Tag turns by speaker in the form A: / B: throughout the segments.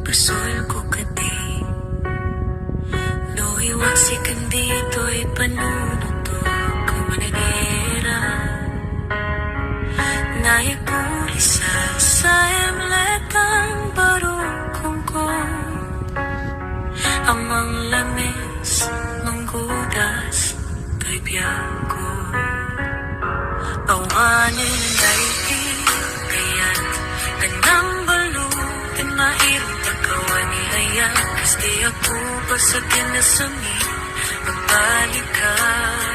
A: Pasol ko kati no iwaksikan dito'y panunuto kung mananira naipulisa sa emletang barukong ko amang lamis manggudas kay biyago awanin daigdig kaya't ganang balutin mairutagawa ni Ayan Kasi ako sa kinasami magbalikas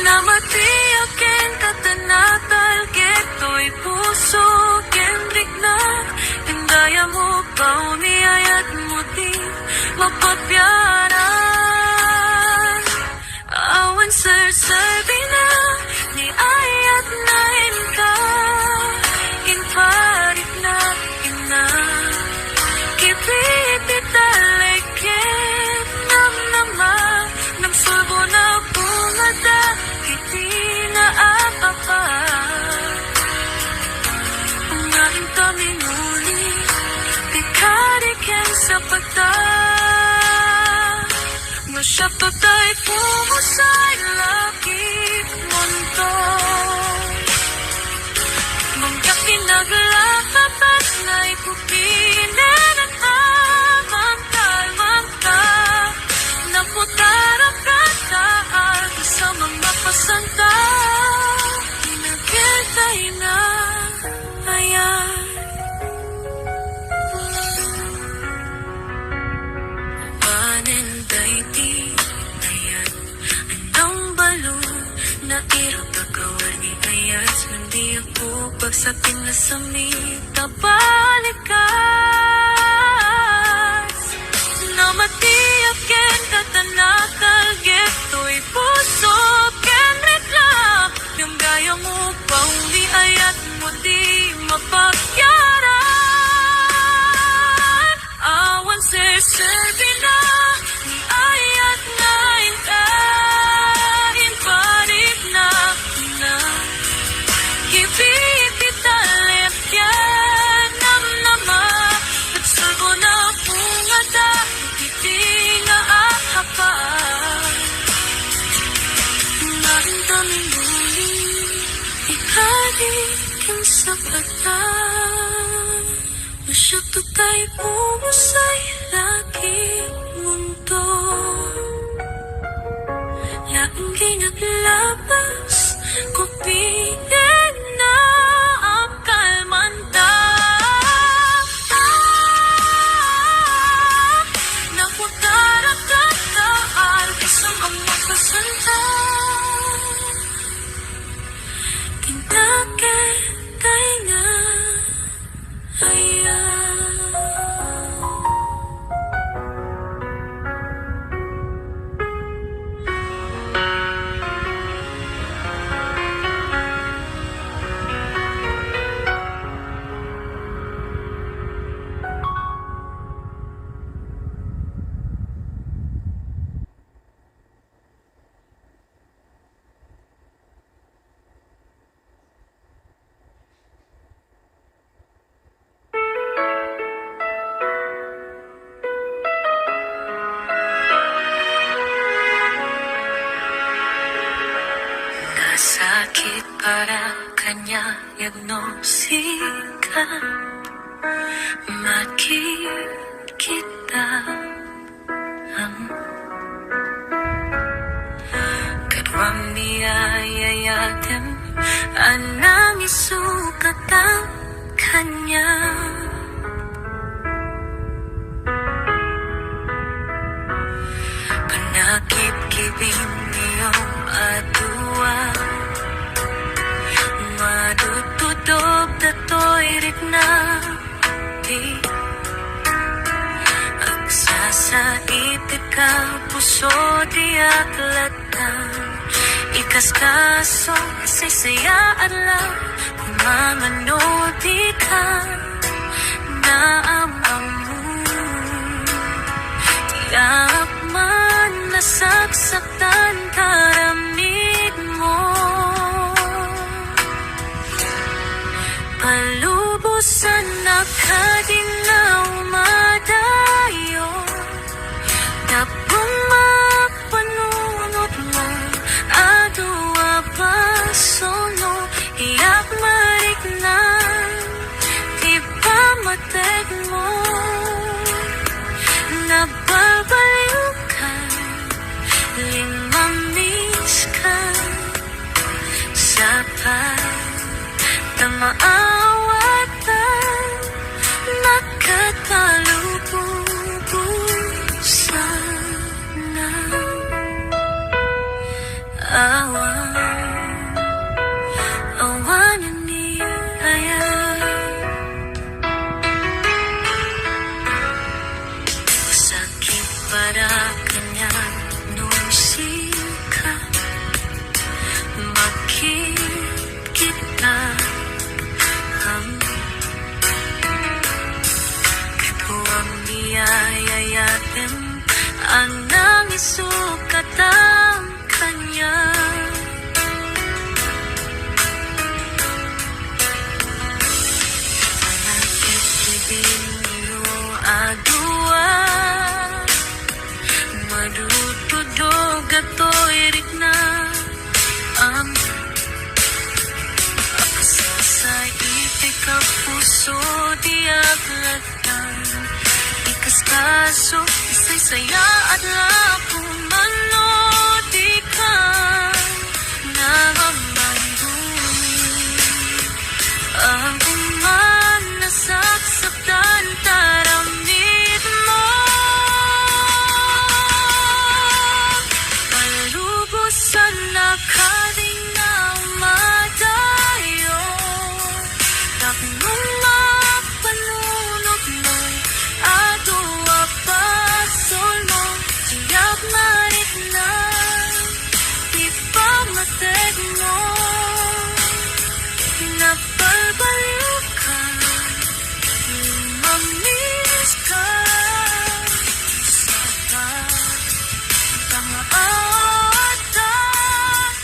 A: namati akin katanatal geto'y puso kendrik na indaya mo pauni ayat mo di mapapyaran awan sir na ni ayat na inka inparit na ina kipipit talikit nam nama nam sulbo na bumada kiti na apapa unahin kami nuli pikarikin sa pagta masyapto tayo pumusay lakit mundo mangyak pinaglapat na ipupinin at amang-kalmang-ka naputarap ka taal sa mga pasanta pinagkitay na ayan paninday di ayan andang balo na irapagawa ni Ayas hindi ako pagsapin na sa mita balikas namatiyakin katanakal geto'y puso kenrit lang yung gaya mo pauli ayat mo di mapagyaran awan sir na ni ayat na inkain parit na ipipitalit yan nam nama at sulbo na pungada hindi nga ahapaan naramdamin muli ikalikin sa pagtan masyapto tayo pumusay lagi mundo laking ginaglabas ko piling na ang kalmanta nakutarap ka taal isang ang mapasanta kinakitay na ayan sakit para kanya diagnosika makikita ang kadwang niyayayatim anang isukat ang kanya panakip-kibing niyong adua madutudog dato'y rikna di agsasait ka puso di aklatan ikaskaso sisayaan lang kung mamanodi ka naamamu tiyak man nasaksaktan karamid mo palubusan na kadinawmadayo tapong mapanunot mo adua pasono iyak mariknan di ba matek mo nababaliw ka limamis ka sa pagtamaawatan nakatalububusan na awan ni kaya sakit para kanya nung sika bakit kita ketuang biayayatin ang nangisukatan kanya Nagkitibinyo adua madutudog ato'y rikna ang sa itik ang puso di aglatan ikas kaso isa'y saya at lapong manodi ka namamandumi ang uman nasaksaktan taramid mo palubusan na kadinawmadayo takmong mapanunot mo'y adua pasol mo tiyak marit na di ba matek mo napabaliw ka mamiss ka sa pagtamaawatan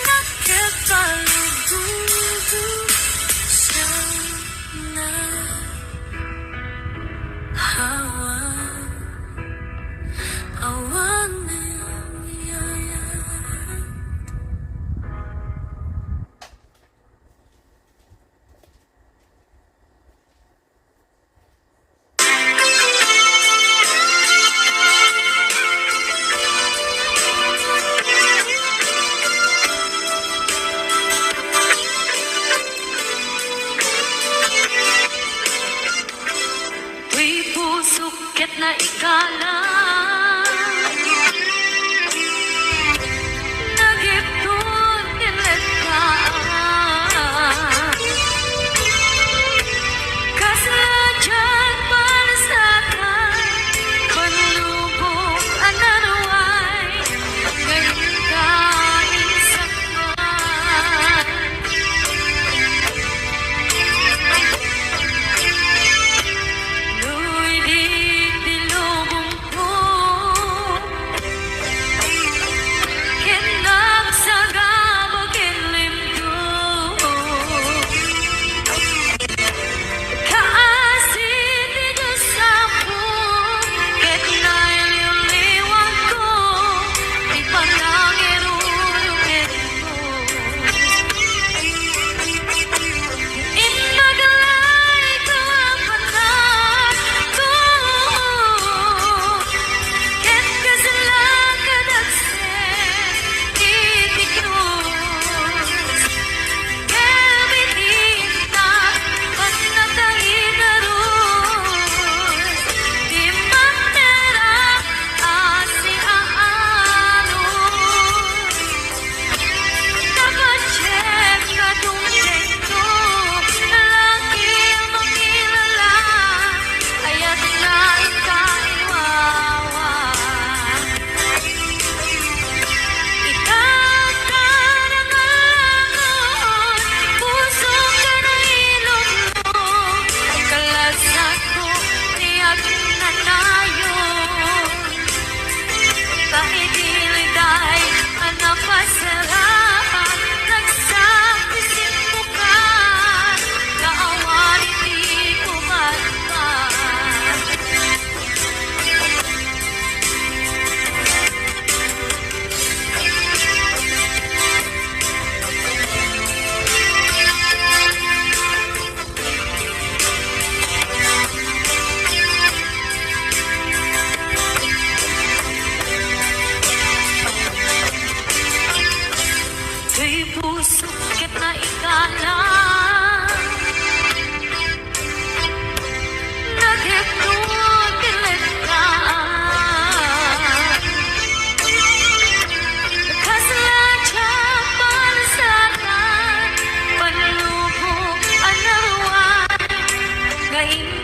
A: nakitalububusan na awan niyaya. Uy, pusukit na ikalang nagiptun nilataan kasadyan palasakan panlubog anaraway ngayon kain sakman Luy di tilubong ko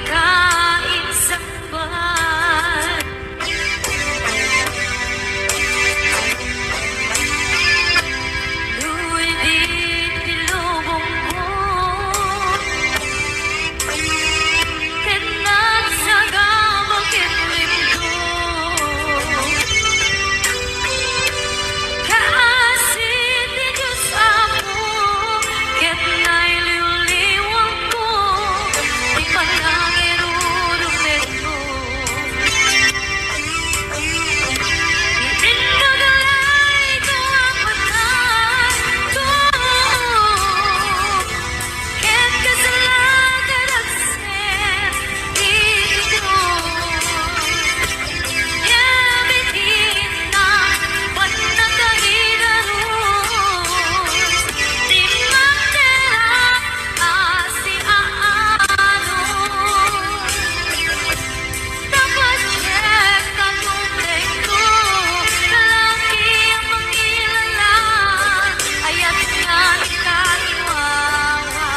A: kain sakban. Luwi di tilubong ko, kenat sa gamang kitlim ko. Kaasin di Diyos ako, ket na'y liwliwang ko, di panangirurumit ko. Itindagalay ko ang patan ko, ket kasalanan at sin ko. Yabitin na panagkahidarus, di magtera asi aano. Dapat check ang tunay ko, lalaki ang mangilala, aya't nga ikaiwawa.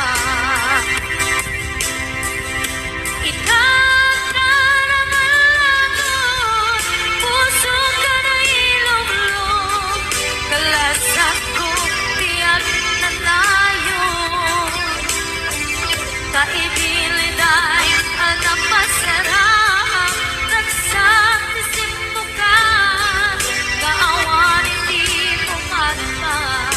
A: Itataraman puso ka na ilog-log, kalasak ko tiyak na tayo. Kaibiliday anak masarap, nagsakisim mo ka, kaawan hindi mo matman.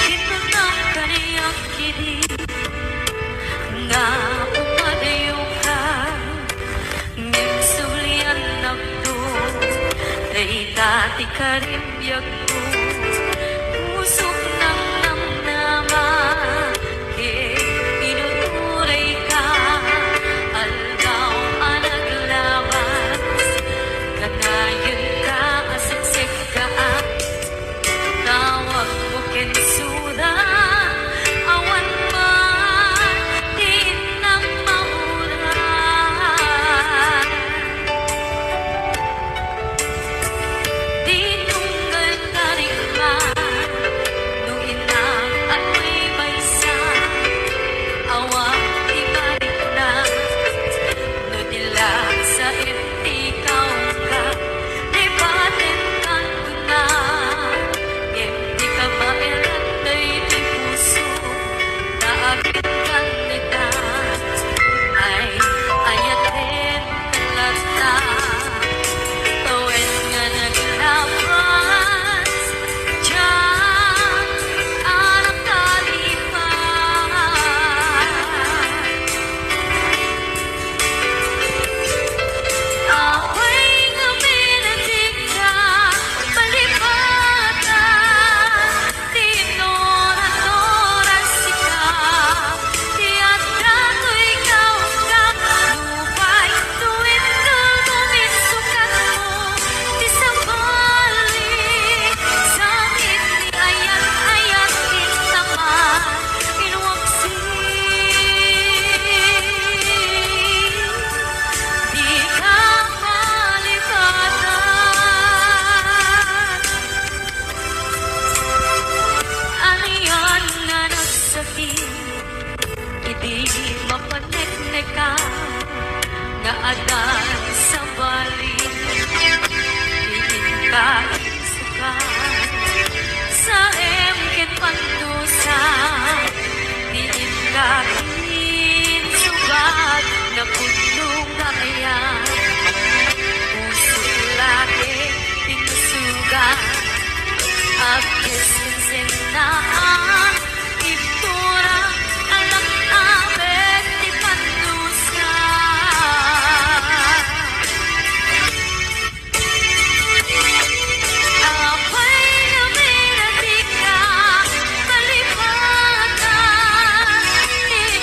A: Ito na kaniyang kilig, nga umadayo ka, ngimsulian nagdo, day dati ka rin biyag ko, pusok ng namnama, inuturay ka, aldaw ang naglabas, kanayon ka, asiksik ka, tawag mo kensuda, awan man, di na maulan. Di tunggal ka rin man, nung inang ako'y baysan, awang ibalik na, nudilag sa ikaw ka, di batin kan ko na, hindi ka mailan na'y di puso, naagit kan nita, ay ayatin kalata. Tawin nga naglabas, diyan anak talipan. Ako'y nguminitig ka, palipatan, di inoras ikaw, di atrato ikaw ka, lupa'y tuwid ka, tuminsukat mo, di sabalik, sakit ni ayat-ayat kintaman, inuwaksi. Di ka malipatan, aniyan nga nagsakit, hindi mapaneknek ka, nga adan sa balik, diin ka isukan, sa emket pandusa, diin ka insugat, na putlong kayan, puso lagi pinusugan, agis sinsinaan, itura alam abet di pandusa. Ako'y naminatig ka, palipatan, di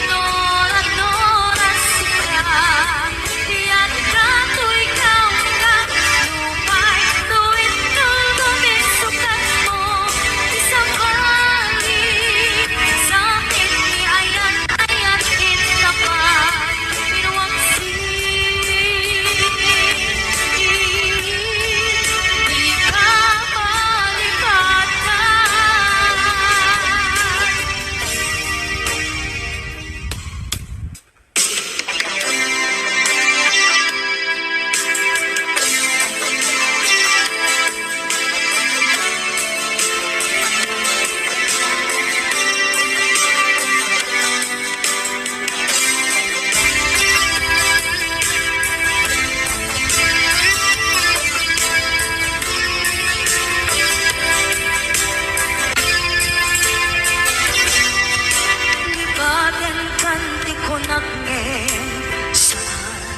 A: nagngeng saan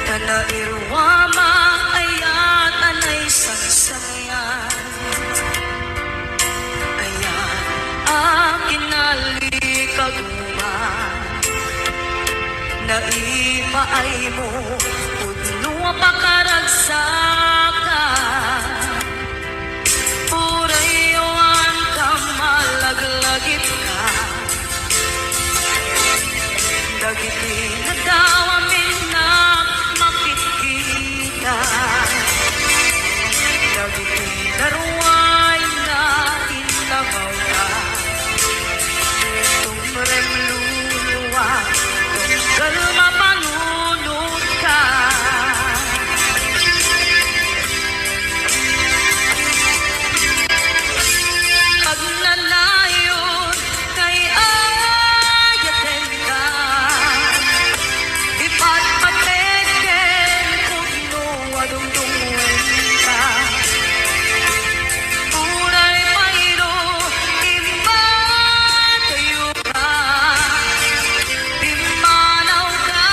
A: Tanairwama ayat anay sangsayan Ayan akin nalikaguman Naipaay mo Udno pakaragsakan Purayawan ka malaglagit ka Dagiti na daw amin na makikita Dagiti daruay na inagaw ka Tumrem luluwa Tunggal mapanunod ka Pag nanayon kay ayaten ka Ipatpateken kung nuwadungdungin ka Puray payro imatayo ka Imanaw ka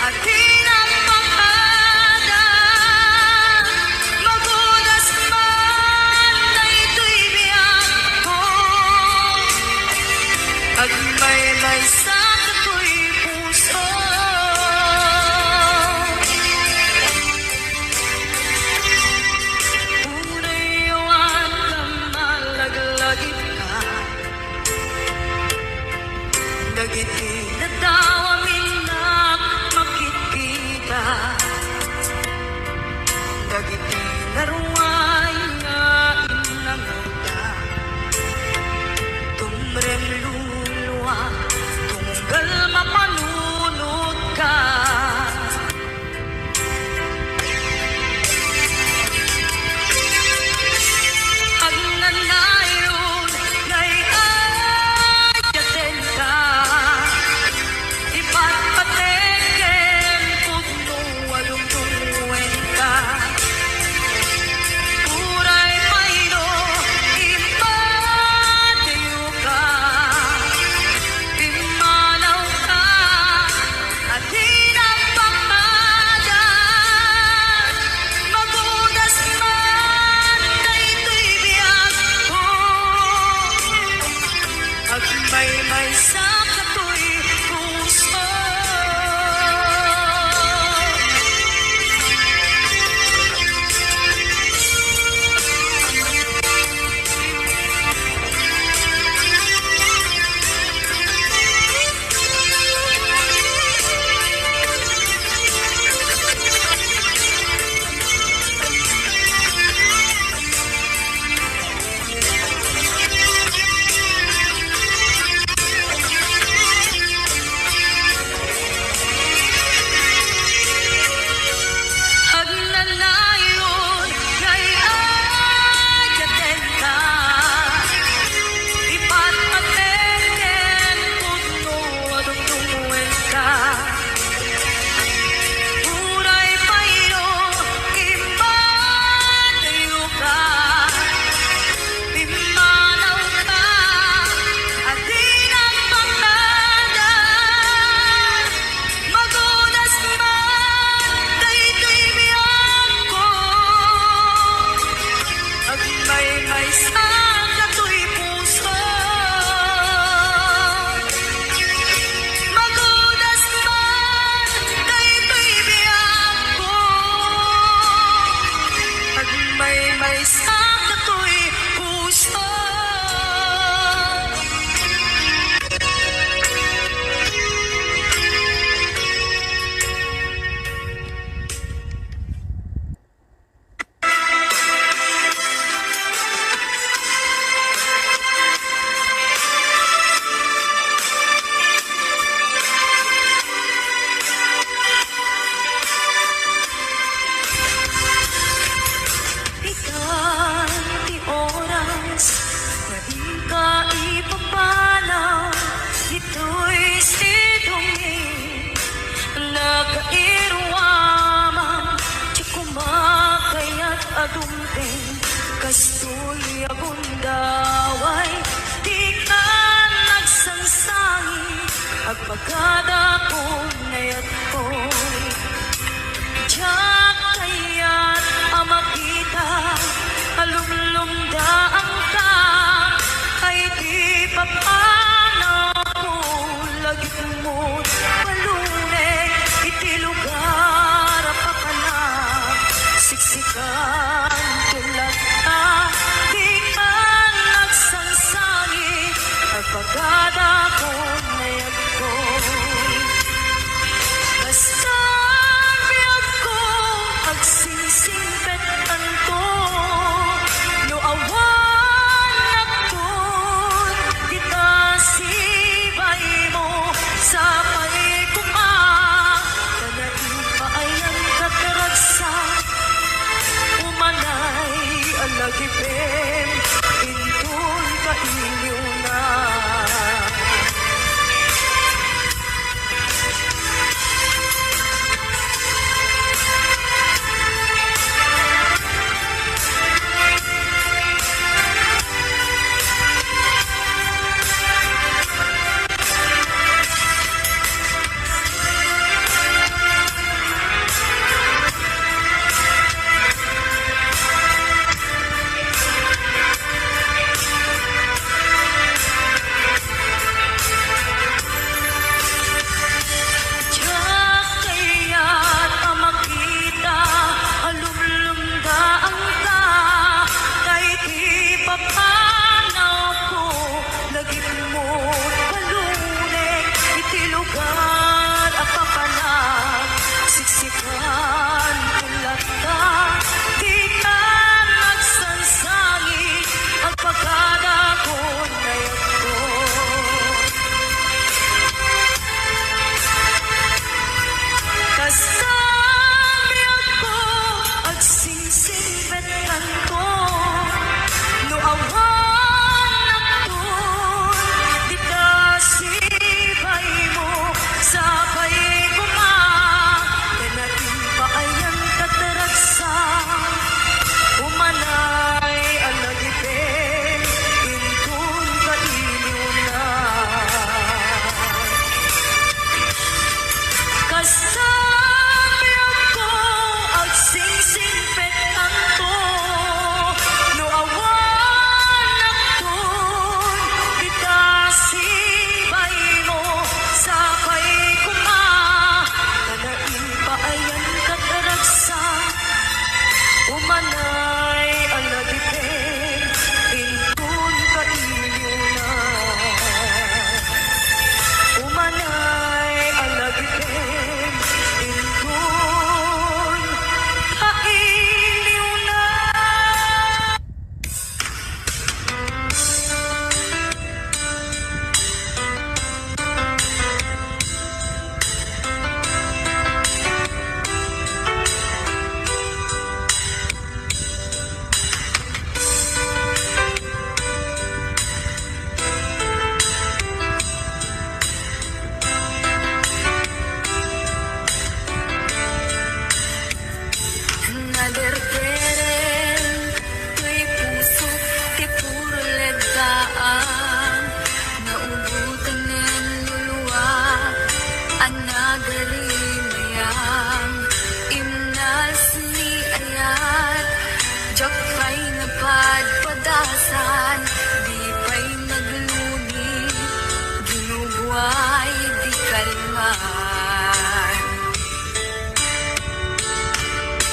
A: at hinagpakada Magudas man na ito'y biyak ko At may sa kato'y puso Purayawan ka malaglagit ka Dagiti na daw amin na makikita Dagiti laruay nga inanguda Tumrem luluwa Tunggal mapanunod ka Pag nanayon kay ayaten ka Ipatpateken kung nuwalungtungwen ka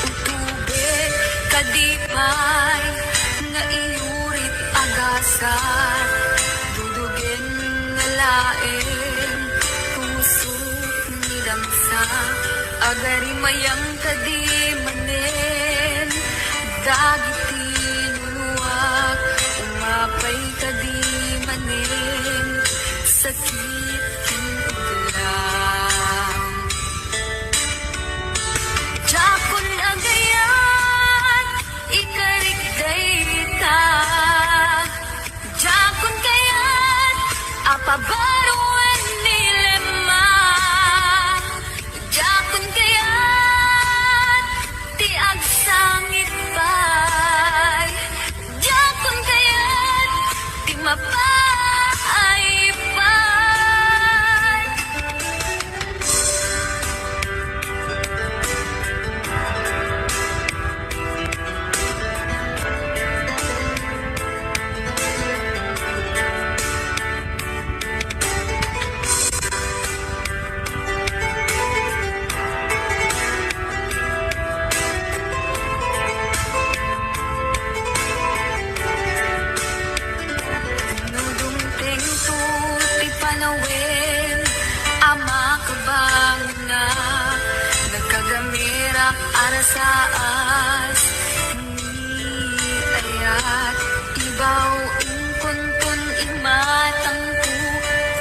A: Utubig kadipay nga iurit agasan, dudugin nga lain pusok ni damsa, agari mayang kadimanen, dagiti nuluwag umapay kadimanen, sakit kinuglang. Jakon agayan, ikarigday ta. Jakon kayan, apabaruan nilema. Jakon kayan, ti agsangit pay. Jakon kayan, ti mapay pay. Nudungting tuti panawin, ama kabang na nagkagamirak arasaas, ni ayat ibaw ingkuntun imatang ku,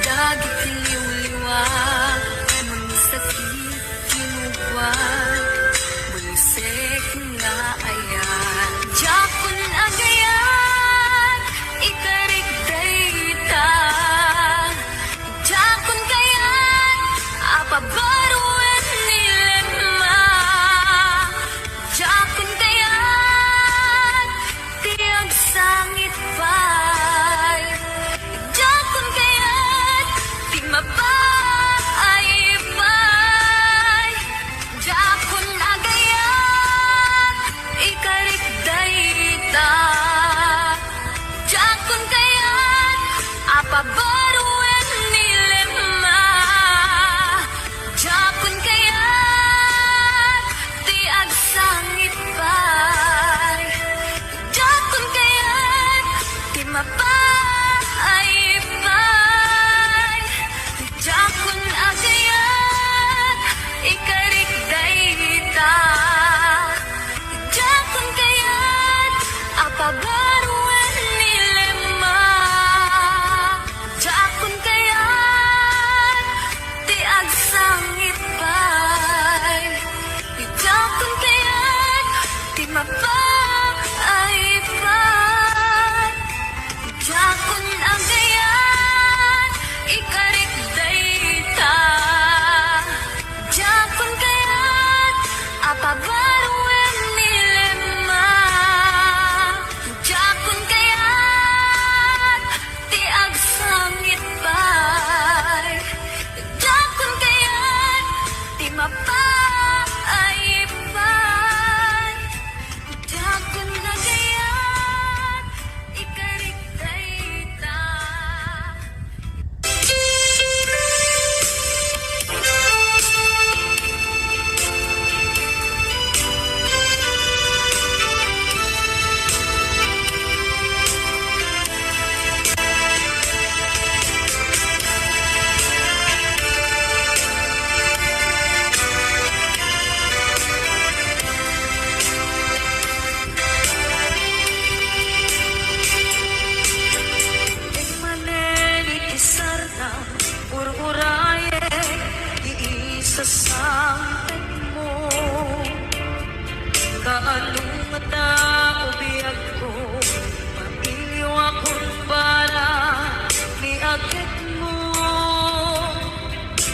A: dagit liw-liwa, manisakit kinugwat, bulisek nga ayan. Jakon agayan, ikarigday ta. Jakon kayan, apabaruan nilema. Jakon kayan, tiyag sangit pay. Jakon kayan, ti mapay pay. Jakon agayan, ikarigday ta. Jakon kayan, apabaruan nilema. Jakon kayan, ti agsangit pay. Jakon kayan, ti mapay pay. Jakon agayan, ikarigday ta. Jakon kayan, apabaruan nilema. Jakon kayan, ti agsangit pay. Jakon kayan, ti mapay pay. Jakon agayan, ikarigday ta. Jakon kayan, apabaruan nilema. Jakon kayan, ti agsangit pay. Jakon kayan, ti mapay pay. Jakon agayan, ikarigday ta. Ikmaneni isarna, ururaye, iisasangtin mo. Kaalungata ubiyag ko, pamilyo akong para ni agit mo.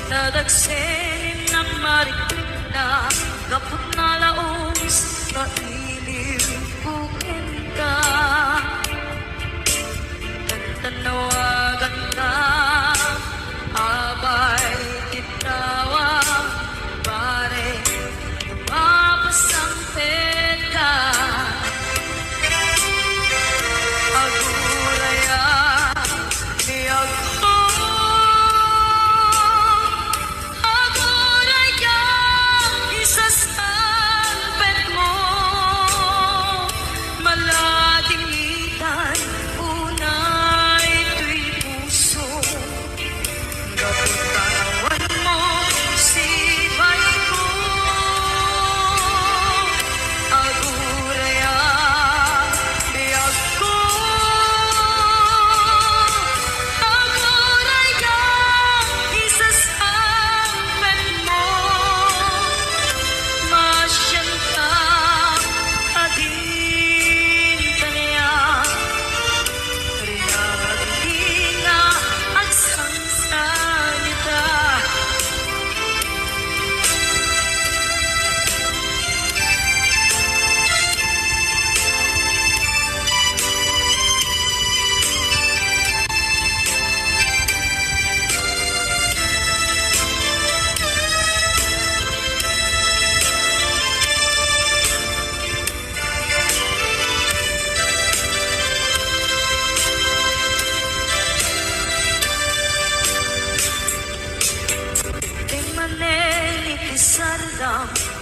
A: Nadagsenin ng mariklik na kapag nalaos, kailiw bukin ka. Tanawagan ka, abay titawa, pare, mapasang peka. Aguraya, niyag ko,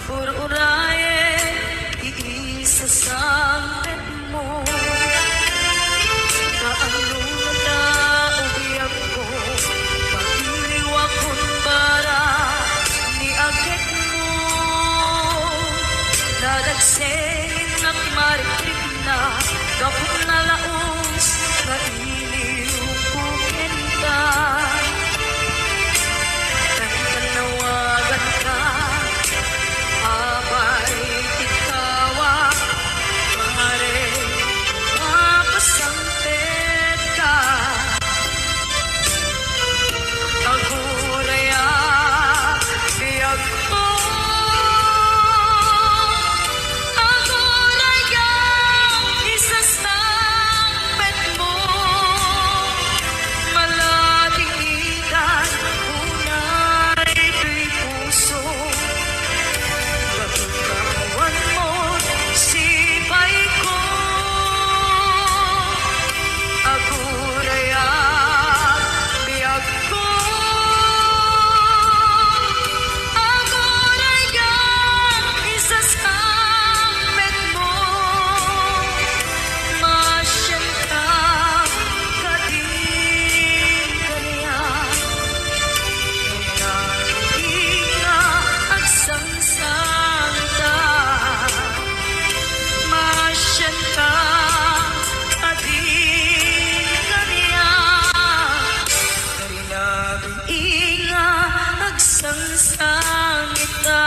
A: Ur-uraye, iisasangit mo. Kaano na ubiyag ko, pag-iliwag kong bara, ni agit mo. Nadagsengin ng maritig na, kapag nalaos, na iliwugin ka. Nagtanawagan ka, abay ikawa, pare, mapasampit ka. Aguraya, biyag ko. Aguraya, isasampit mo. Malatingitan, unay ito'y puso. Pagkawan mo, sipay ko. Aguraya, biyag ko. Aguraya, isasampit mo. Masyan ka, kading kaniya. Nahinga ang sangsangta. Masyan ka, kading kaniya. Nahinga ang sangsangita.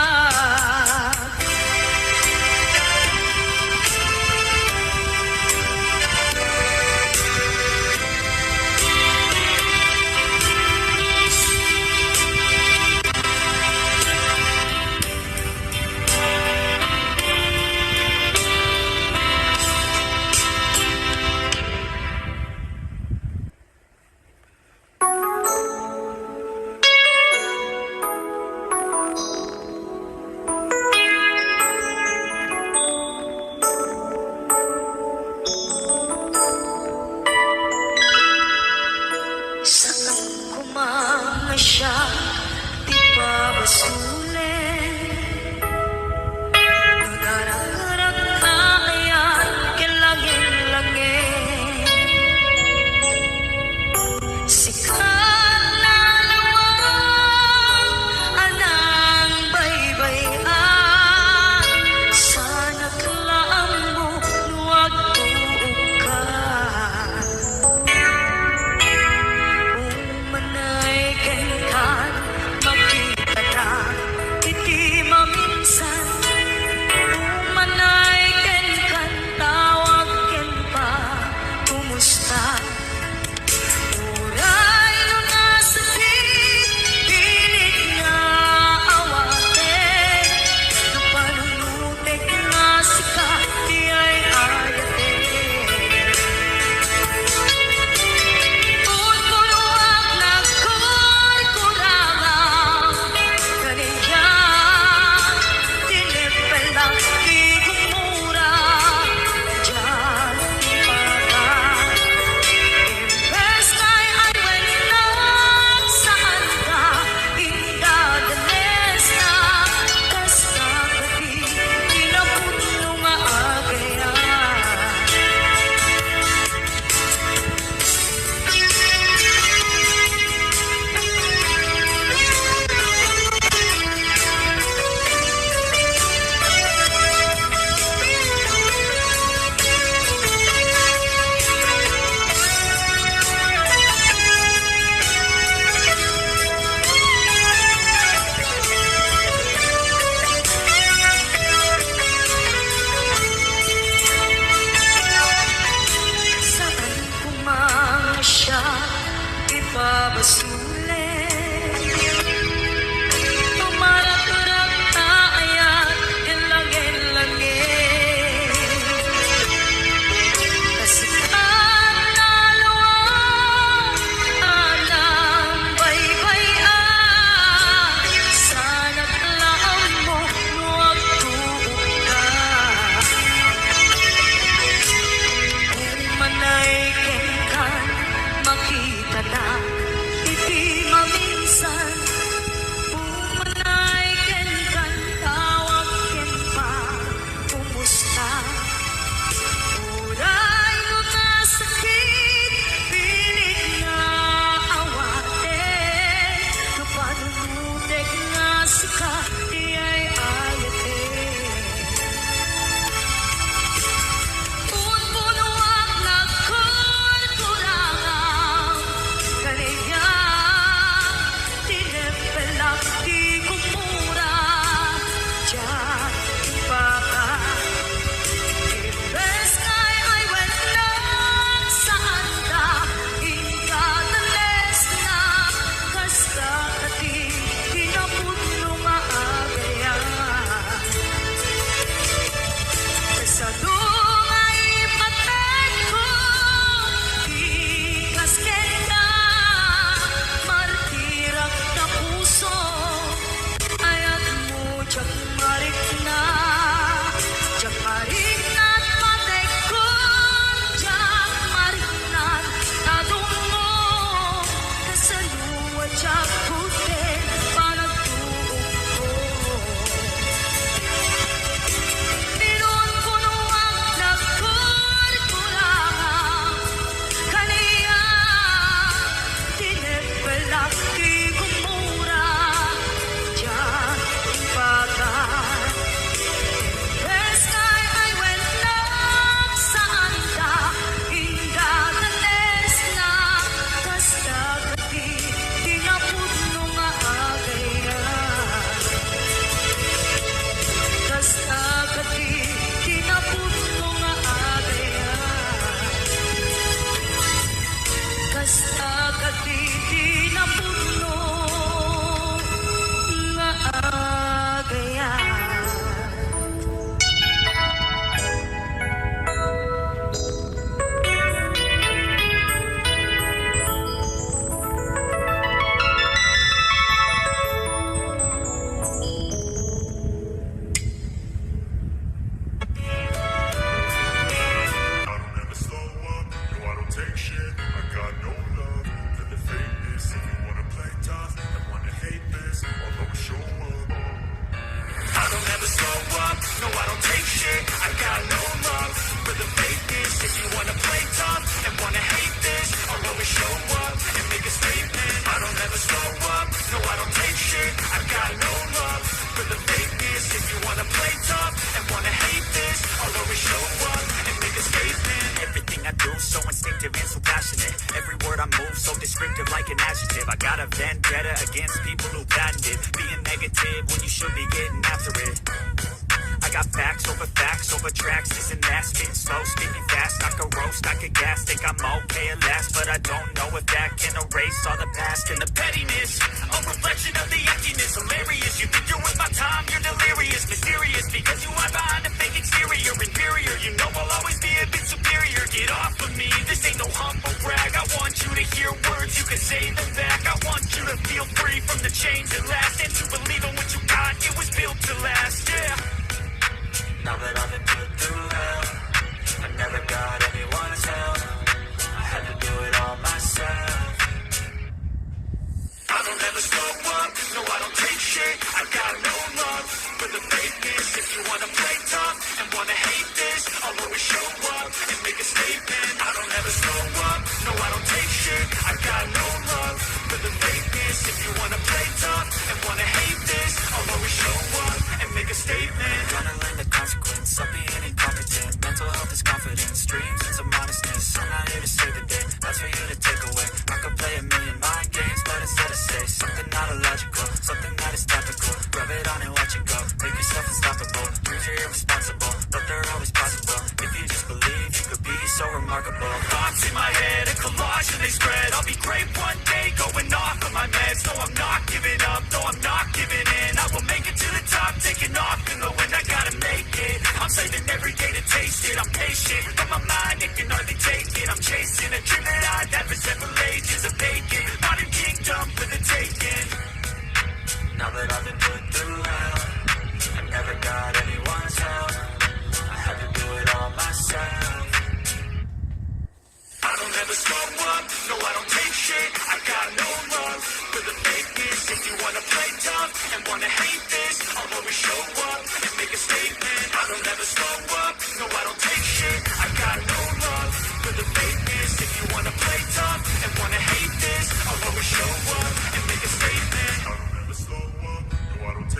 A: Saan kumanga siya, di pa basulin. Nagaragarag ka ayan, kilangin-langin. Sikat na naman, anang baybayan. Sana't laang mo, huwag tuog ka. Umanay kailan makita na iti suka di ay ayate. Puno ang nagkurkurangang kaliya, tinepelak di kumura, diyan baka. Ibes kay ay welang saan ka, ingkatales na kasta kati, pinapuno nga agaya. Kasadong ay patay ko, ikasken na, martirak na puso, ayat mo tsak marik na, tsak marik na't patay ko, tsak marik na't tadong mo, kasaluwa tsak puti, panagtuong ko. Minun puno ang nagkurkurangang kaniya, tinepelak di kumura, diyan baka. Ibes kay ay welang saan ka, ingkatales na kasta kati, pinapuno nga agaya. Kasta kati, pinapuno nga agaya. Kasta kati, pinapuno nga agaya.
B: I don't ever slow up, no I don't take shit. I got no love for the fakeness. If you wanna play tough and wanna hate this, I'll always show up. I don't ever slow up, no I don't take shit. I got no love for the fakeness. If you wanna play tough and wanna hate this, I'll always show up and make a statement. I don't ever slow up, no I don't take shit. I got no love for the fakeness. If you wanna play tough and wanna hate this, I'll always show up and make a statement.
C: Everything I do so instinctive and so passionate. Every word I move so descriptive like an adjective. I got a vendetta against people who patented being negative when you should be getting after it. I got facts over tracks, this and that, spitting slow, spitting fast. I could roast, I could gas, think I'm okay at last, but I don't know if that can erase all the past and the pettiness. A reflection of the emptiness, hilarious. You think you're worth my time, you're delirious, mysterious, because you hide behind a fake exterior, inferior. You know I'll always be a bit superior. Get off of me, this ain't no humble brag. I want you to hear words, you can say them back. I want you to feel free from the chains that last, and to believe in what you got, it was built to last, yeah.
D: Now that I've been put through hell, I never got anyone's help. I had to do it all myself.
B: I don't ever slow up, no I don't take shit. I got no love for the fakeness. If you wanna play tough and wanna hate this, I'll always show up and make a statement. I don't ever slow up, no I don't take shit. I got no love for the fakeness. If you wanna play tough and wanna hate this, I'll always show up and make a statement.
D: Gonna learn the consequence of being incompetent. Mental health is confidence, dreams and some modestness. I'm not here to save the day, that's for you to take away. I could play a million mind games, but instead I say something not illogical, something that is topical. Rub it on and watch it go, make yourself unstoppable. Dreams are irresponsible, but they're always possible. If you just believe, you could be so remarkable.
B: Thoughts in my head, a collage and they spread. I'll be great one day, going off of my meds. No, I'm not giving up, no, I'm not giving in. I will make it to the top, taking off in the wind. I gotta make it. I'm saving every day to taste it. I'm patient, but my mind, it can hardly take it. I'm chasing a dream that I've had for several ages. A vacant, modern kingdom for the taking.
D: Now that I've been put through hell, I never got anyone's help. I had to do it all myself.
B: I don't ever slow up, no I don't take shit. I got no love for the fakeness. If you wanna play tough and wanna hate this, I'll always show up and make a statement. I don't ever slow up, no I don't take shit. I got no love for the fakeness. If you wanna play tough and wanna hate this, I'll always show up and make a statement. I don't ever slow up, no I don't take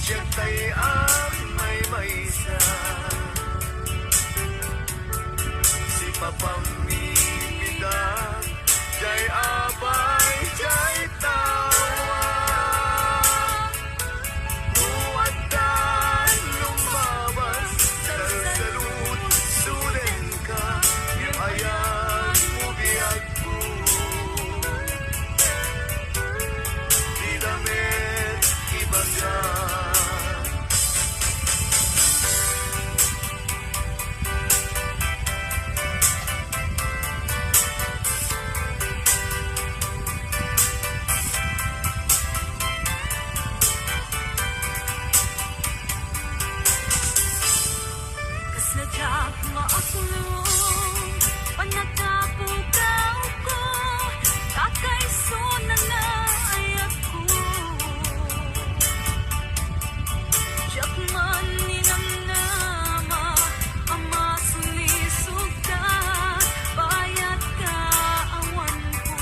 E: Diyan tayo ang may maisa. Si papamimida, jay abay, jay tawa. Nuwatan lumabas, salsalud, sulen ka, yung ayan mo biyag ko. Di damit ibaga.
A: Kasadyak maakulong panagkapugaw ko kakaisunan na ay ako. Diyak man ninamnama ama sulisog ka bayat ka awan ko.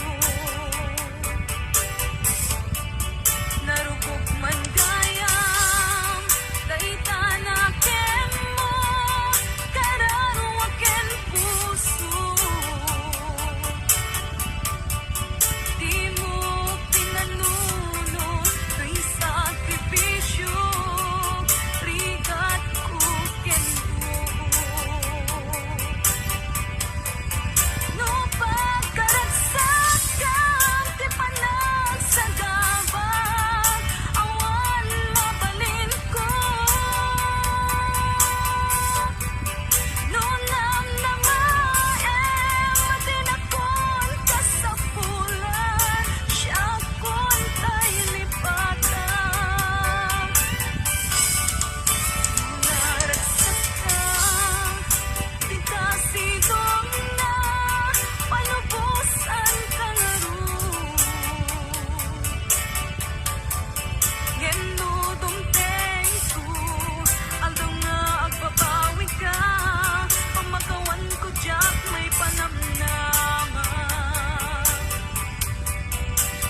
A: Narugok man gayam dayta na ken mo kararuwaken puso. Di mo pinanuno kay sakripisyo rigat ko ken no pagkaragsak kang ti panagsagabang awan mabalin ko. No namnamaem madinakon ka sa pulan siya kon tay lipatan. Naragsak ka di kasidong na palubusan ka laro. Ngeno dumteng ko aldong nga agbabawi ka pamagawan ko diyak may panamnaman.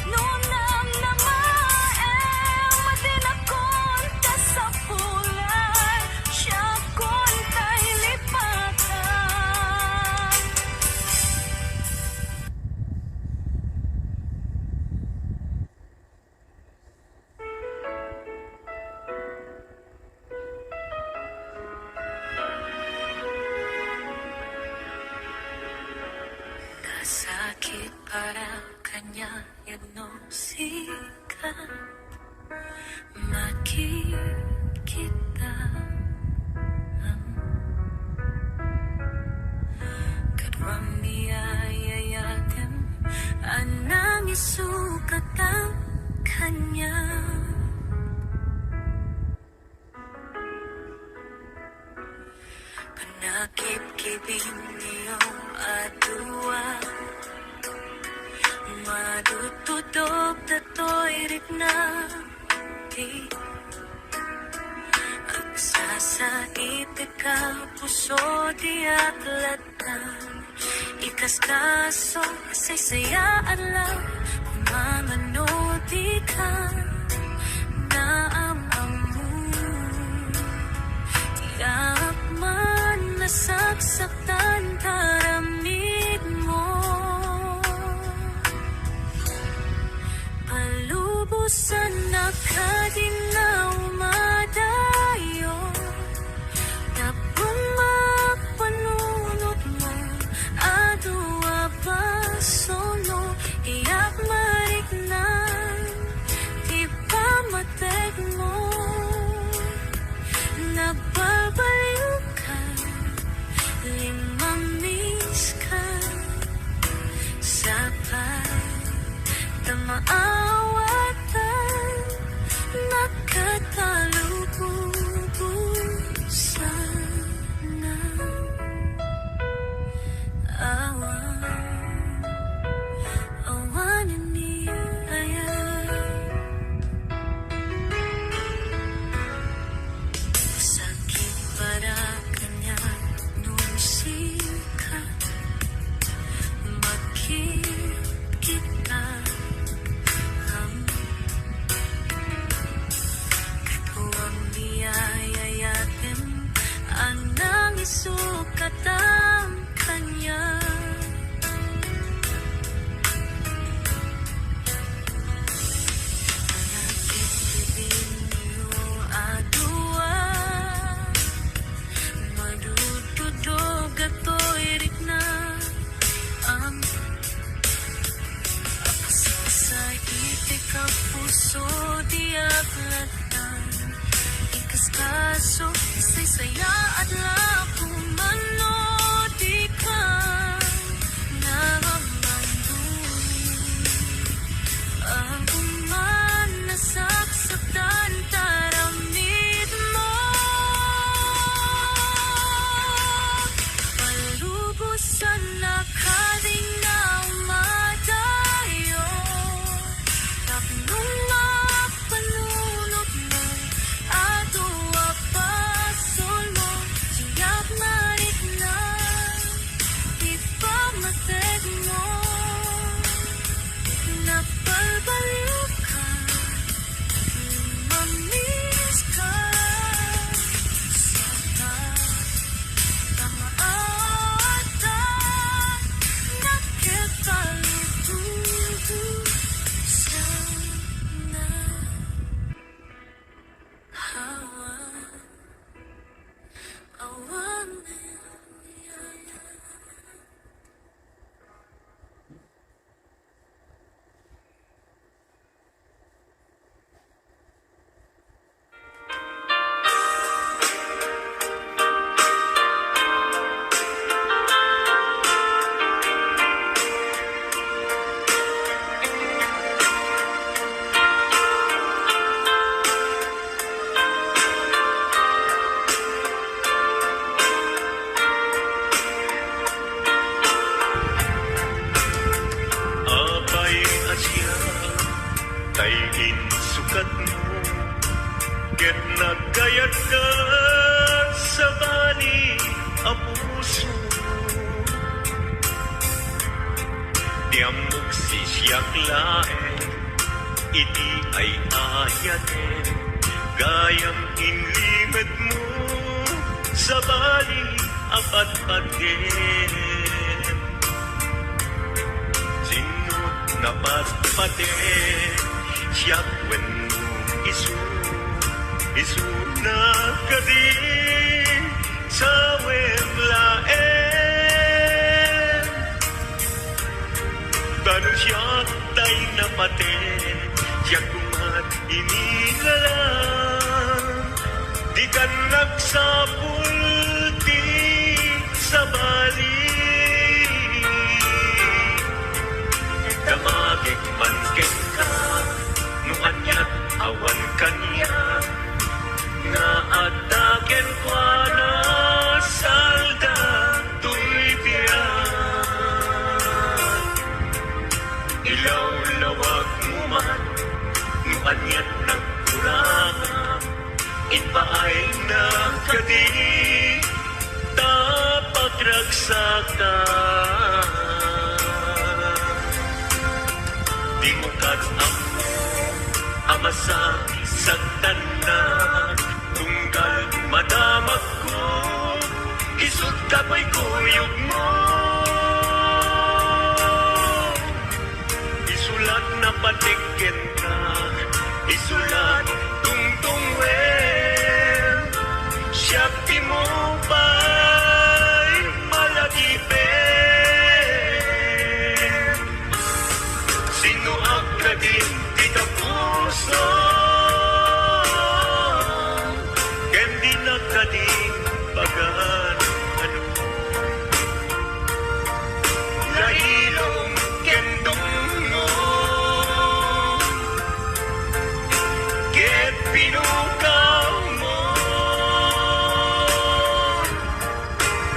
A: No namnamaem madinakon ka sa pulan siya kon tay lipatan. Kasakit para kanya yagnosika makikita kadwang niyayayakan anang isukat ang kanya. Panakip-kipin niyong adua madutudog datoy rikna di agsasait ka puso di atlatan ikaskaso saysayaan lang kung mangano di ka naamamu. Tiyak man nasaksaktan taramid mo palubusan na kadinaw madayo tapong magpanunot mo adua basono iyak mariknan di
E: ket nagkayat ka sa bali a puso. Diamog si siyak laeng, iti ay ayaten, gayang inlimit mo sa bali apat-paten. Sinut na patpaten, siyak wenno isu na kadin sa wemlaen. Tanong siyak tay na paten, siyak kumat inilalang, di ka nagsapul di sa bali. Damagik man ken ka, nung anyat awan kanya, nga ataken kwa na salda tuy biyan. Ilaw-lawag mo man, nung anyat nagkurang, ipaay na kadi, dapat ragsakan. Di mo katamo, amasa sa tanan, tunggal madamag ko, isut kapoy kuyog mo. Isulat na patikin ka, isulat tungtungwen, siyak di mo ba'y malagipin. Sino ang kadin di ka puso, ken di na kadin bagan ano. Lailong ken dungo, ket pinukaw mo,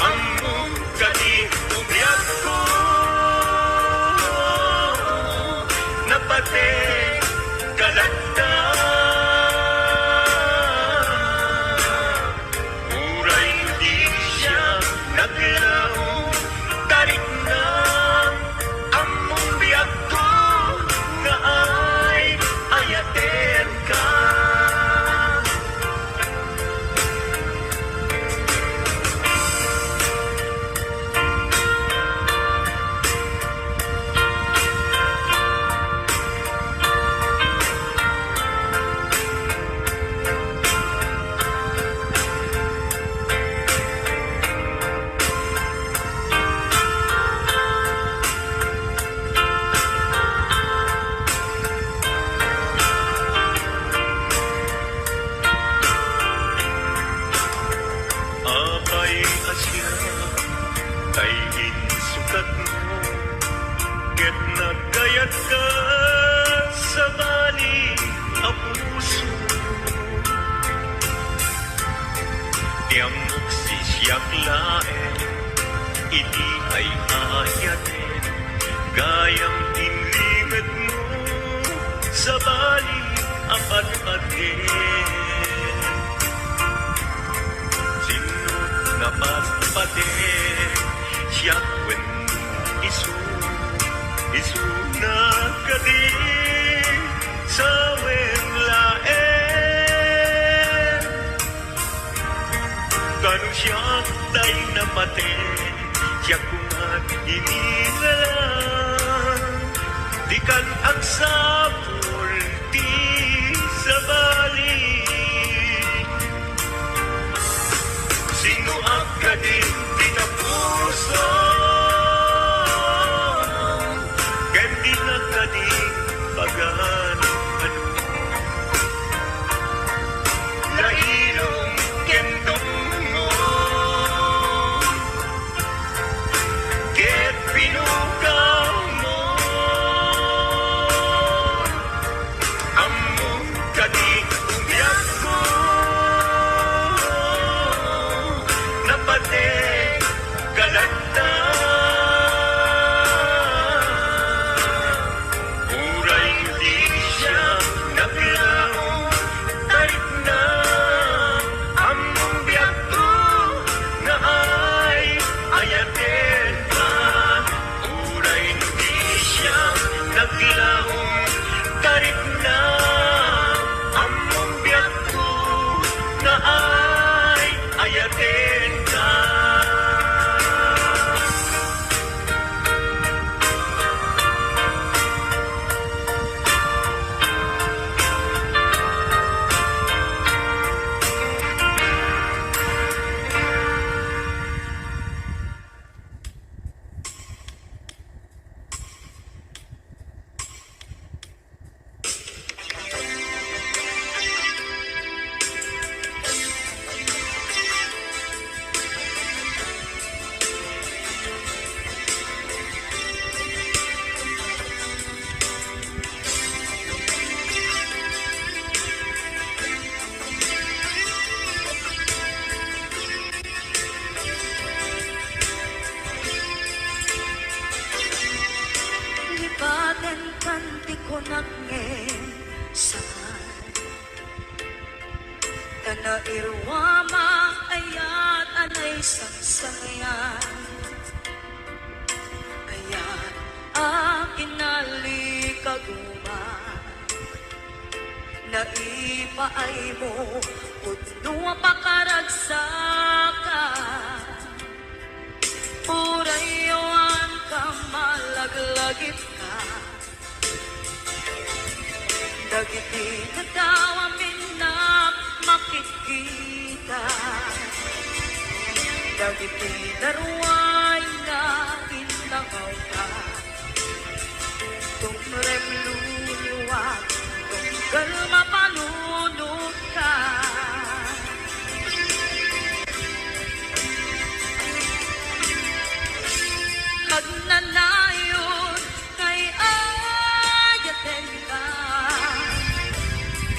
E: ang mong kadin umiyak ko, napate kalagda. Uray di siya naglaw, tarik na ang mong biyak ko, nga ay ayaten ka. Abay asya, kay insukat mo, ket nagkayat ka sa bali a puso. Diamog si siyak laeng, iti ay ayaten, gayang inlimit mo sa bali apat-paten. Sinut na patpaten, siyak wenno isu na kadin sa wemlaen. Ganong siyak tay na paten, siyak kumat inilalang, di kan agsapul di sa bali. Sino ang kadin di ka puso, ken di na kadin bagan ano. Lailong ken dungo, ket pinukaw mo,
A: Kanairwama ayat anay sangsangayan. Ayat akin nalikaguman. Naipaay mo udno pakaragsakan. Purayawan ka malaglagit ka. Dagiti na daw amin na makikita. Dagiti daruay na inlangaw ka. Tumrem luluwag, tunggal mapalunod ka. Hagnanayon kay ayaten ka.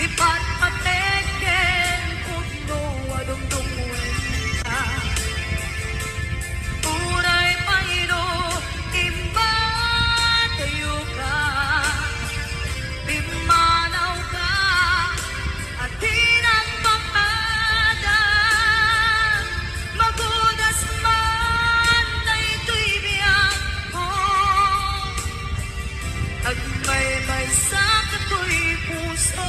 A: Ipatpateken puno adumdumuin ka. Uray pairo imba tayo ka. Bimanaw ka at tinagpapada. Magudas man na ito'y biyak mo. Agmay-may sa kato'y puso.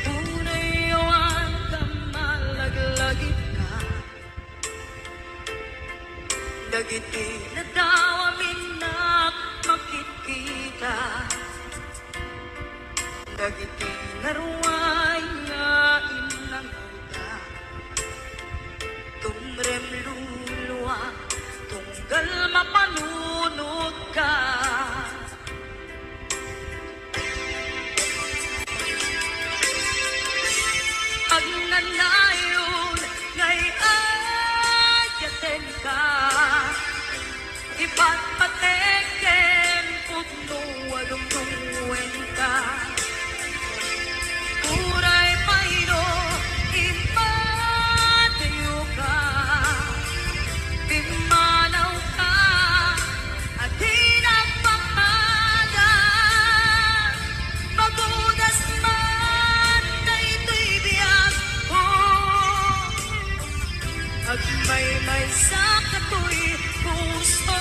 A: Unayawan ka malaglagit ka. Dagiti na daw amin na makikita. Dagiti na ruway nga inangaw ka. Tumrem luluwa, tunggal mapalunod ka. Agnanayon ngay ayaten ka. Ipatpateken puno adumdumuin ka. Uray pairo impatayo ka. Bimanaw ka at hinagpapada. Magudas man na ito'y biyak mo. Agmay-may sa kato'y puso.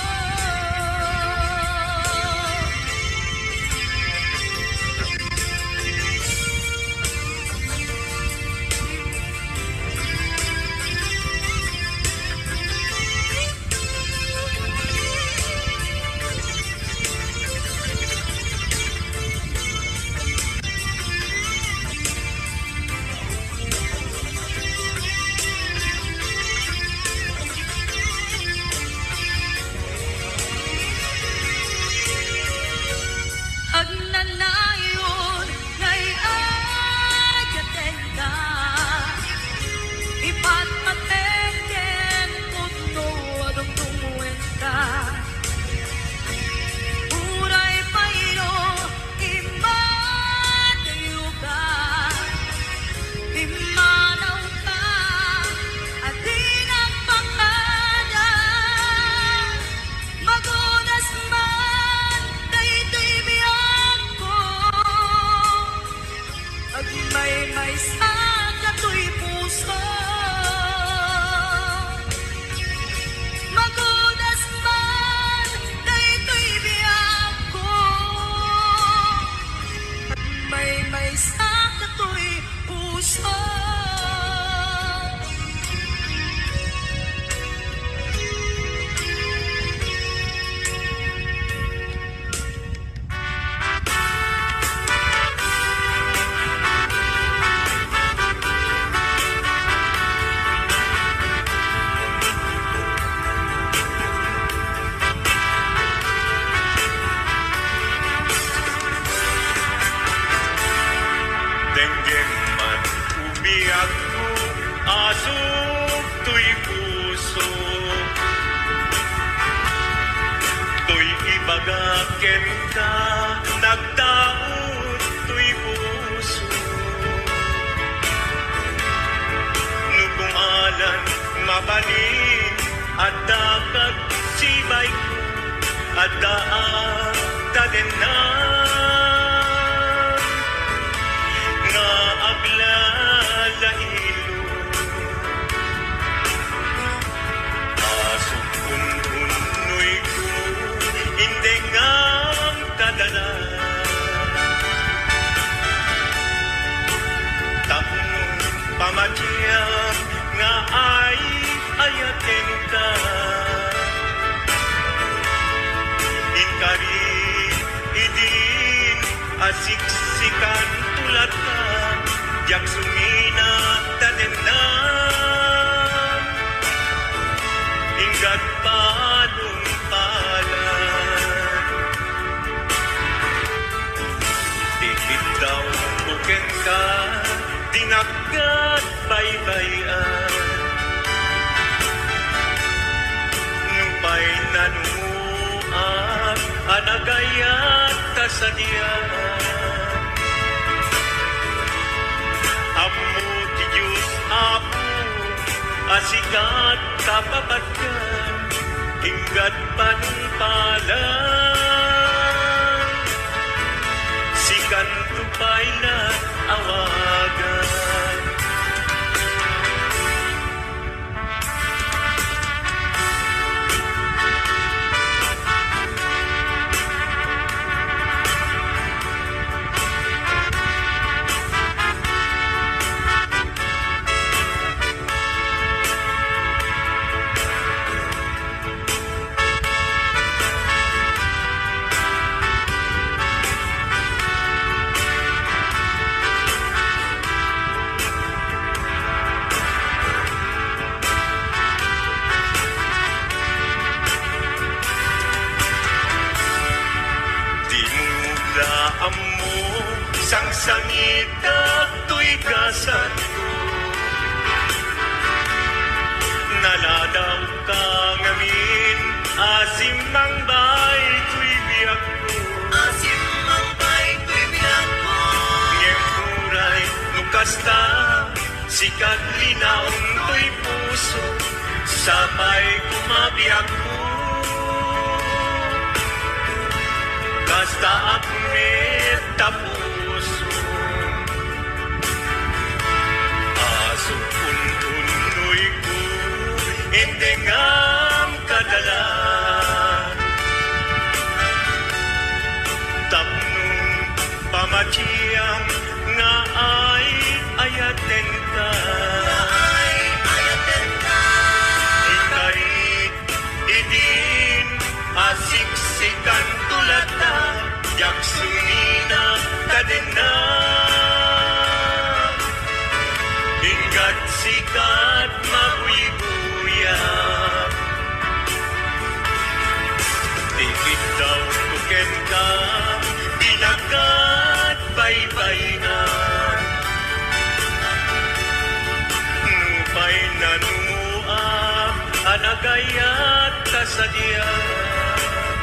A: Agnanayon ngay ayaten ka. Ipatpateken puno adumdumuin ka. Uray pairo imatayo ka. Bimanaw ka at tinagpapada. Magudas man na ito'y biyak ko. Agmay-may sa kato'y puso. Magudas man na ito'y biyak ko. Agmay-may sa kato'y puso.
E: Denggem man umiyak ko, asok to'y puso. To'y ibagaken ka, nagdaot to'y puso. Nukumalan mabalin, at dakat sibay ko, at daan taden na asiksikan tulad ka, yak sumina tanenam, inggat panumpalan. Tikit daw buken ka, dinagkat baybayan. Nupay nanuak, anagayat kasadian. Amu ti Diyos apo, asikat kapapatkan, inggat panumpalan. Sikan tupay na awagan. Sang sangit at to'y gasan ko, naladaw ka ngamin, asim mang bay to'y biyak ko. Asim mang bay to'y biyak ko. Ngem kuray nukasta, sikat linaon to'y puso, sabay kumabiyak ko. Kasta akmet tapuso, asok un-unoy ko, indengam kadalan. Tapnong pamatiyang nga ay ayaten ka. Ikait idin asiksikan tulad na, yak sumina kadena. Inggat sikat mabuy-buyak, tikit daw tuken ka, dinagat baybayan. Nupay nanumuak, anagayat kasadyan.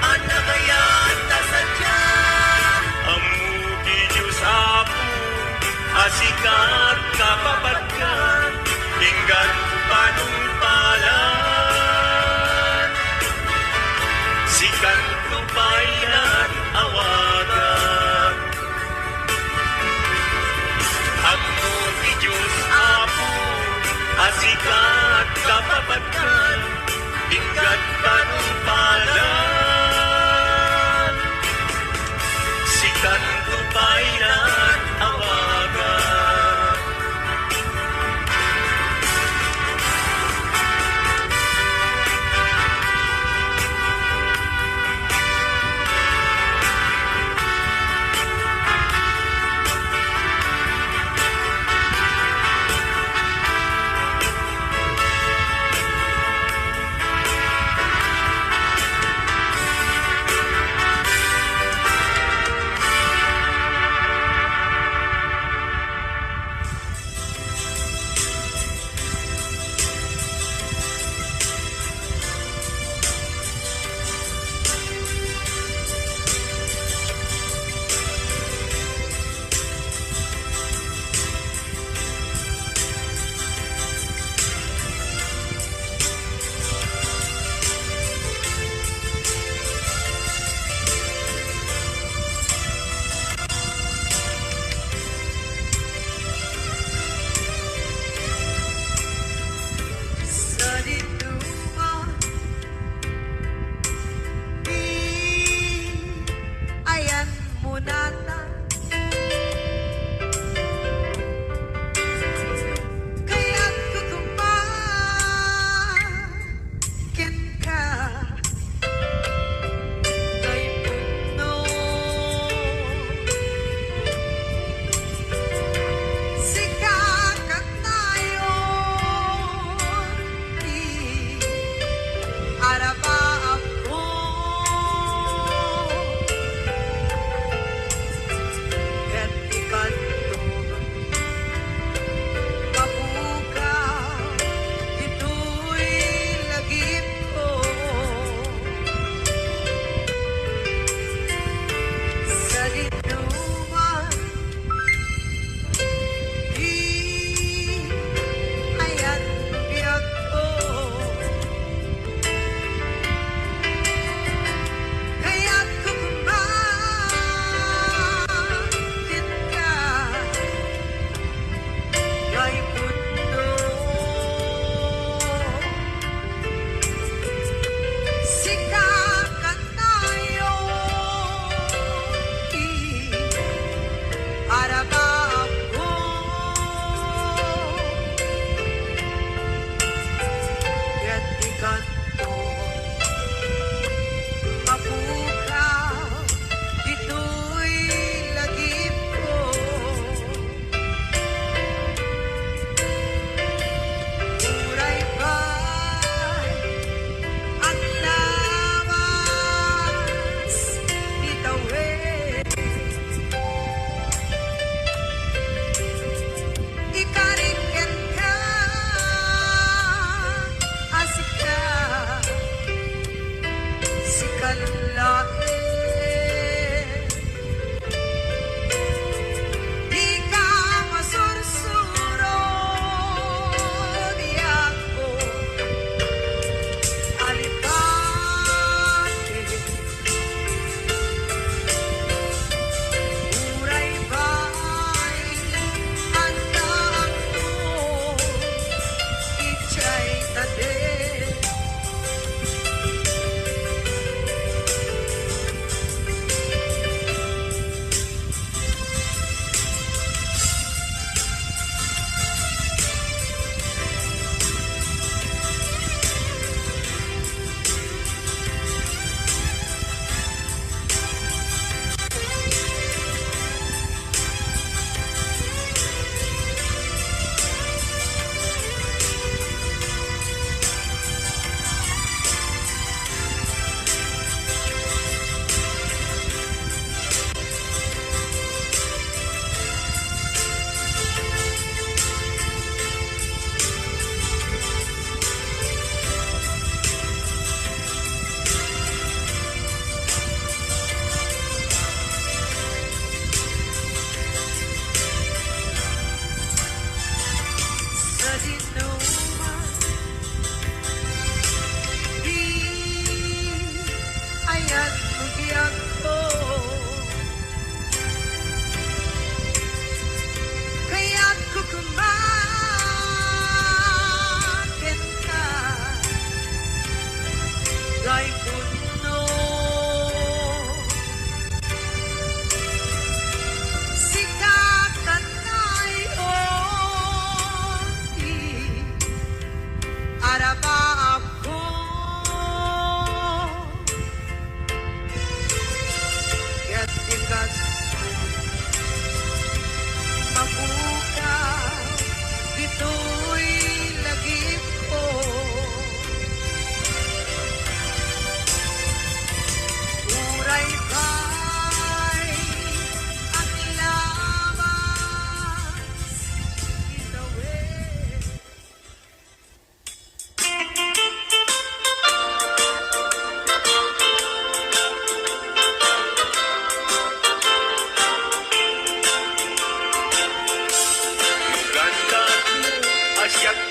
E: Anagayat kasadyan. Amugi Diyos apo, asikat kapapatkan, inggat panumpalan. Sikan tupayan awagan. Amugi Diyos apo, asikat kapapatkan, inggat panumpalan. Sikan tupayan awagan.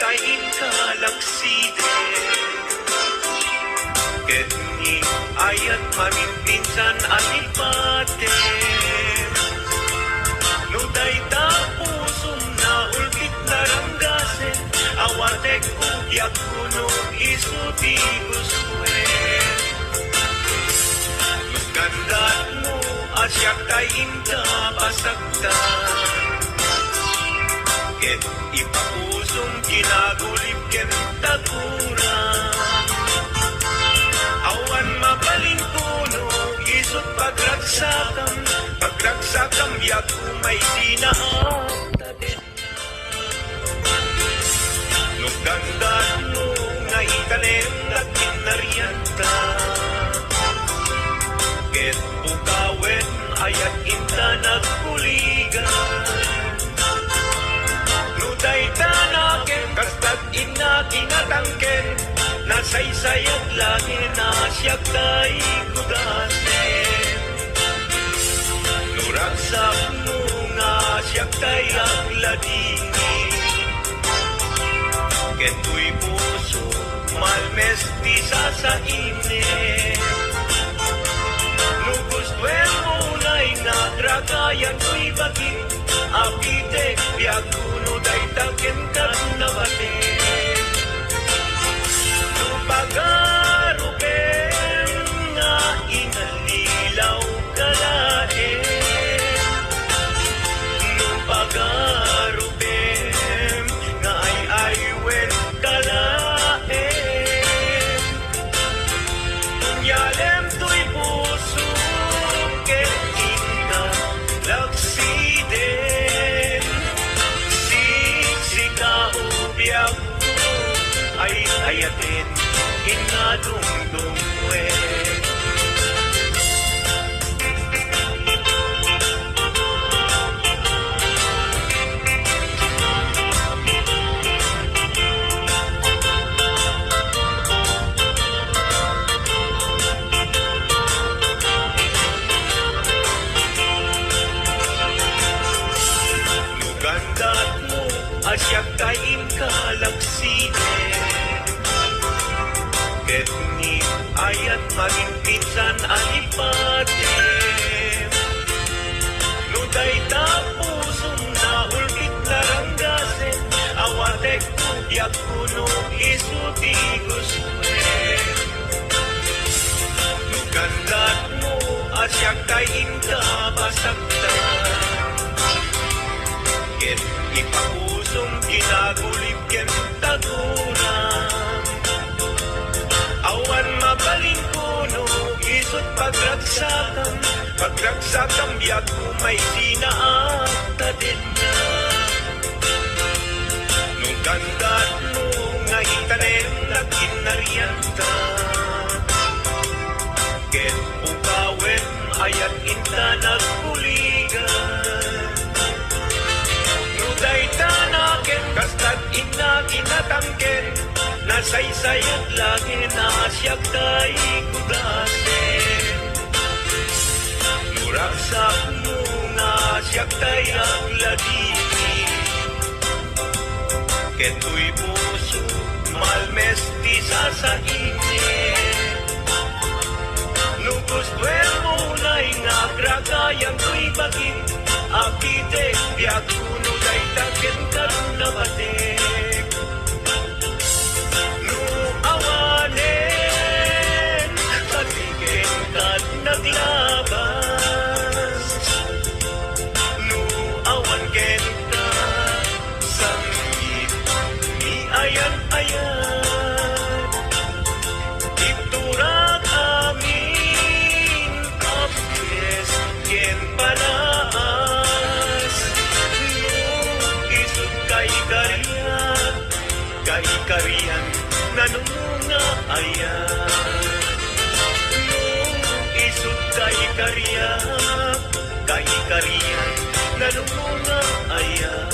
E: kain kalakside ket ni ayat maminpinsan alipate no dayta pusum na ulkit naranggasen awatek kugyak kuno isuti guswen no gandat mo asyak kain ka pasagdan ket ipapusong kinagulip ken taguran awan mabalin kuno isut pagragsakam yak umay sinaataden no gandan mo nga ikanem at kinarianta ket ukawen ayat inta nagkuligan Daytanaken, kastat inatinatangken nasaysayat langin na siyak tay kudasen Nuragsak mo nga siyak tay agladini Kentu'y puso malmes di sasainin Nugustwen mo na'y nagragayan ko'y bagin Apite biaguno daytaken karnabaten Nupagarupen nga inalilaw kalaen Nupagarupen nga ay-aywen kalaen Kunyalem to'y puso ket inka lakside ay ayatin inadungdungwe Nugandat mo asyak kain kalakside ket ni ayat maging pinsan alipate no dayta pusong na ulkit naranggasen awatek kugyak kuno isuti guswen no gandat mo asyak kain ka basagtan ket ipapusong kinagulip ken tagunan awan mabalin kuno isut pagragsakam biag umay sinaataden na nung gandat mo nga itanem na kinarianta ket ukawen ayat inta nagkuligan no daytanaken kastat inna kinatangken nasaysayat lagi na siyak tay kudasen Nuragsak mo nga siyak tay agladini Kentu'y puso malmes di sasainin Nugustwen mo na'y nagragayan ko'y bagin Apite biaguno daytaken karunabatek awanen patiken kat naglabas no awan ken ka sangit ni ayan iturak amin apes ken panas no isut kay kariyan nanunga ayan nung isut kay kariyan nanunga ayan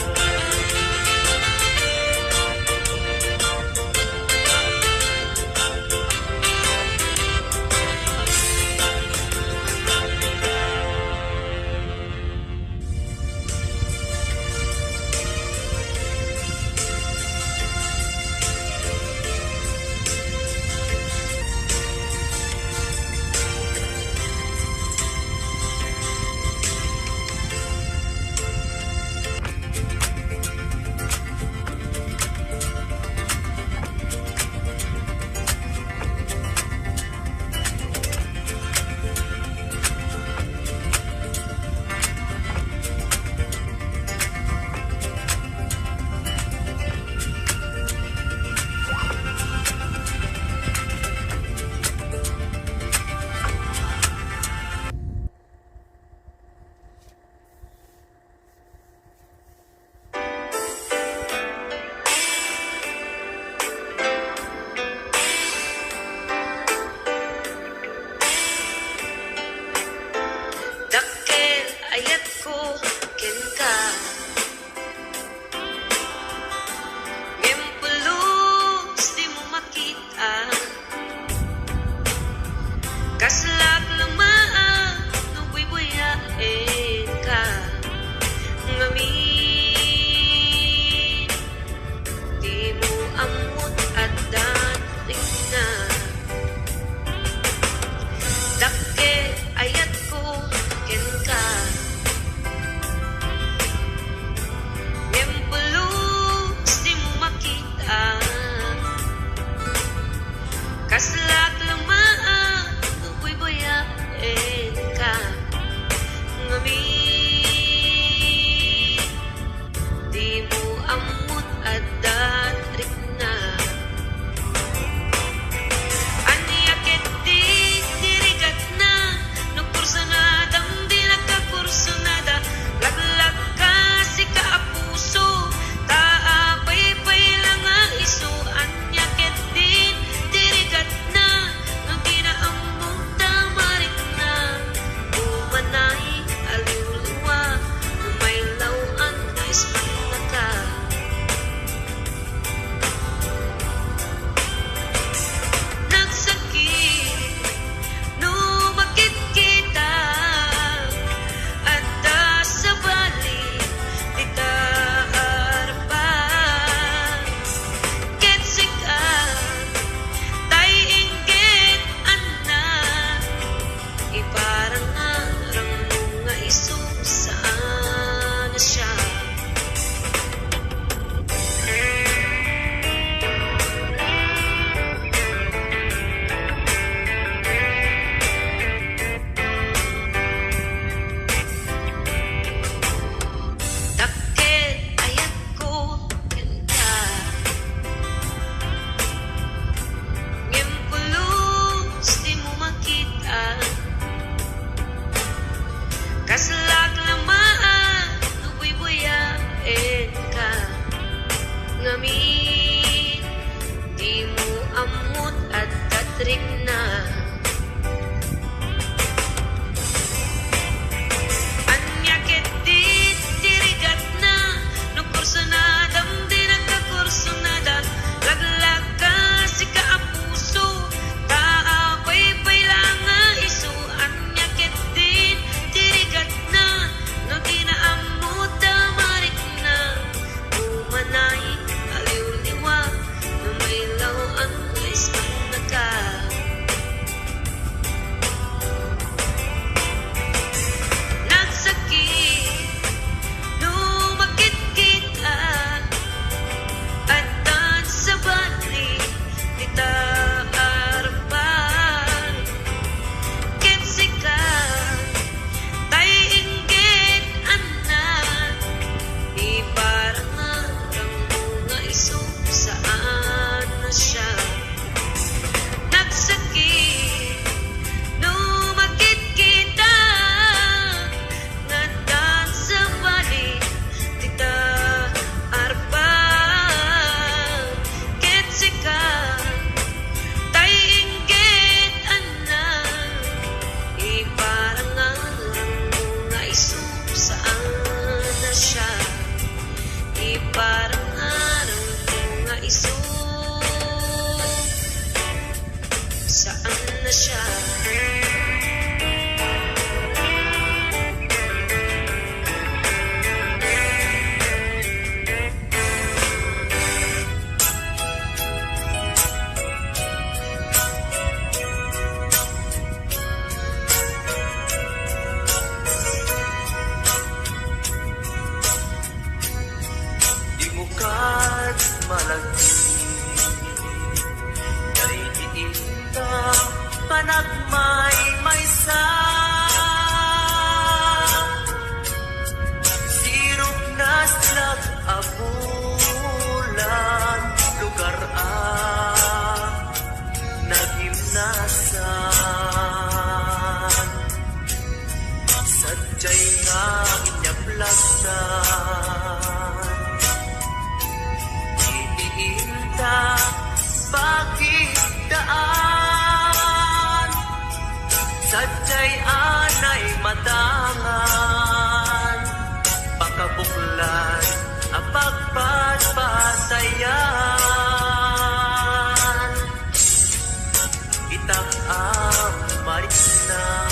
F: malagi kay giita panagmay maysa sirok na slag abulan lugar nagimnasan sadyay nga inyaplasan iiinta pagkidaan sadyay anay matangan pakabuklan ang pagpapatayan itak ang marisnan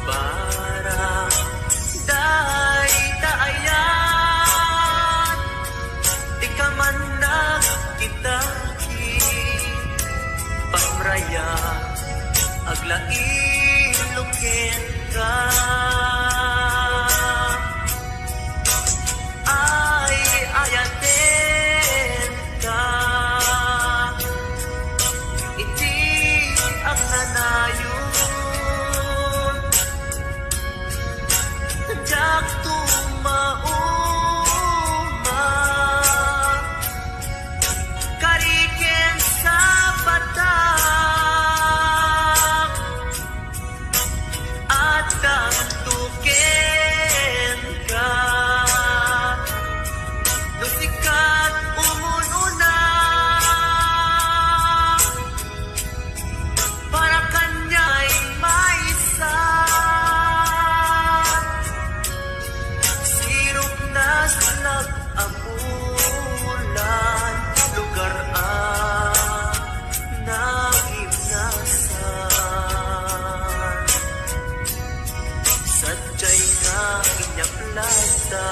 F: para dahi taayan di ka man nagkitaki pamraya aglaing lukin ka ay ayaten ka iti ang nanayon jak tumauma kariken sa batak at kantuken ka lusikat umununa para kanya'y maisa sirok na slag amulan lugar nagimnasan sadyay nga inyaplasta